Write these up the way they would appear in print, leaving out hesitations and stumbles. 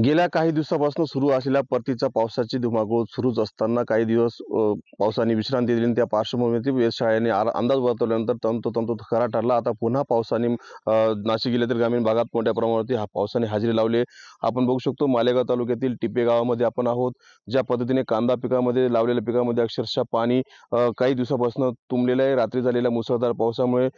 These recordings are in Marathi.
गेल्या काही दिवसापासून सुरू असलेल्या परतीच्या पावसाची धुमाकूळ सुरूच असताना काही दिवस पावसाने विश्रांती दिली. त्या पार्श्वभूमीवरती वेधशाळेने अंदाज वर्तवल्यानंतर तंतोतंत खरा ठरला. आता पुन्हा पावसाने नाशिक जिल्ह्यातील ग्रामीण भागात मोठ्या प्रमाणावरती पावसाने हजेरी लावली. आपण बघू शकतो मालेगाव तालुक्यातील टिपे गावामध्ये आपण आहोत. ज्या पद्धतीने कांदा पिकामध्ये लावलेल्या पिकामध्ये अक्षरशः पाणी काही दिवसापासून तुंबलेलं आहे. रात्री झालेल्या मुसळधार पावसामुळे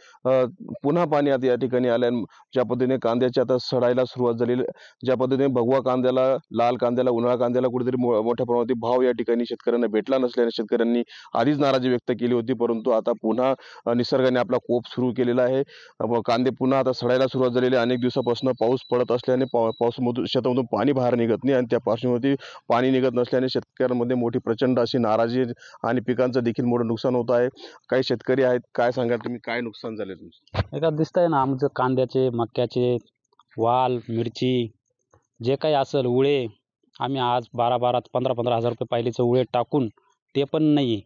पुन्हा पाणी आता या ठिकाणी आलं. ज्या पद्धतीने कांद्याची आता सडायला सुरुवात झालेली, ज्या पद्धतीने भगवा कांद्याला, लाल कांद्याला, उन्हाळा कांद्याला कुठेतरी मोठ्या प्रमाणात भाव या ठिकाणी शेतकऱ्यांना भेटला नसल्याने शेतकऱ्यांनी आधीच नाराजी व्यक्त केली होती. परंतु आता पुन्हा निसर्गाने आपला कोप सुरू केलेला आहे. कांदे पुन्हा आता सडायला सुरुवात झालेली आहे. अनेक दिवसापासून पाऊस पडत असल्याने पावसामधून शेतामधून पाणी बाहेर निघत नाही आणि त्या पार्श्वभूमीवरती पाणी निघत नसल्याने शेतकऱ्यांमध्ये मोठी प्रचंड अशी नाराजी आणि पिकांचं देखील मोठं नुकसान होत आहे. काही शेतकरी आहेत, काय सांगाल तुम्ही, काय नुकसान झाले तुमचं? एका दिसतंय ना आमचं कांद्याचे, मक्याचे, वाल, मिरची जे काही असेल उळे, आम्ही आज 15,000 हजार रुपये पहिलेचं उळे टाकून ते पण नाही.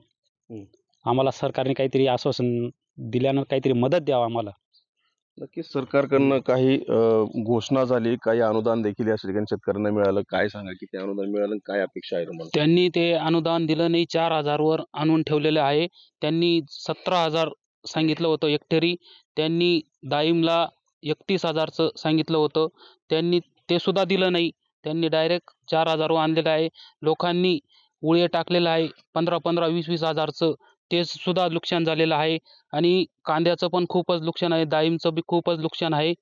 आम्हाला सरकारने काहीतरी आश्वासन दिल्यानं काहीतरी मदत द्यावं आम्हाला. नक्कीच सरकारकडनं काही घोषणा झाली, काही अनुदान देखील या ठिकाणी शेतकऱ्यांना मिळालं. काय सांगा, किती अनुदान मिळालं, काय अपेक्षा आहे तुम्हाला? त्यांनी ते अनुदान दिलं नाही, 4,000 वर आणून ठेवलेलं आहे. त्यांनी 17,000 सांगितलं होतं हेक्टरी. त्यांनी डाळिंबला 31,000चं सांगितलं होतं. त्यांनी ते सुद्धा दिलं नाही. त्यांनी डायरेक्ट 4,000 वर आणलेलं आहे. लोकांनी उळे टाकलेलं आहे 15,000, 20,000चं, ते सुद्धा नुकसान झालेलं आहे. आणि कांद्याचं पण खूपच नुकसान आहे, डाळिंबचं बी खूपच नुकसान आहे.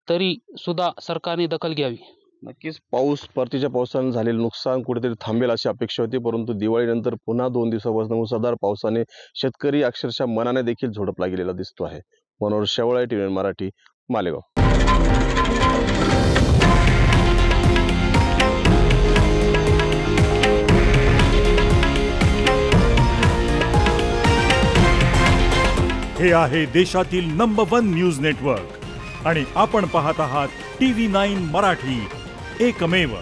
तरी सुद्धा सरकारने दखल घ्यावी. नक्कीच परतीच्या पावसाने झालेलं नुकसान कुठेतरी थांबेल अशी अपेक्षा होती. परंतु दिवाळीनंतर पुन्हा 2 दिवसापासून मुसळधार पावसाने शेतकरी अक्षरशः मनाने देखील झोडपला गेलेला दिसतो आहे. मनोहर शेवाळे, TVN मराठी, मालेगाव. हे आहे देशातील नंबर 1 न्यूज नेटवर्क आणि आपण पाहत आहात TV9 मराठी, एकमेव.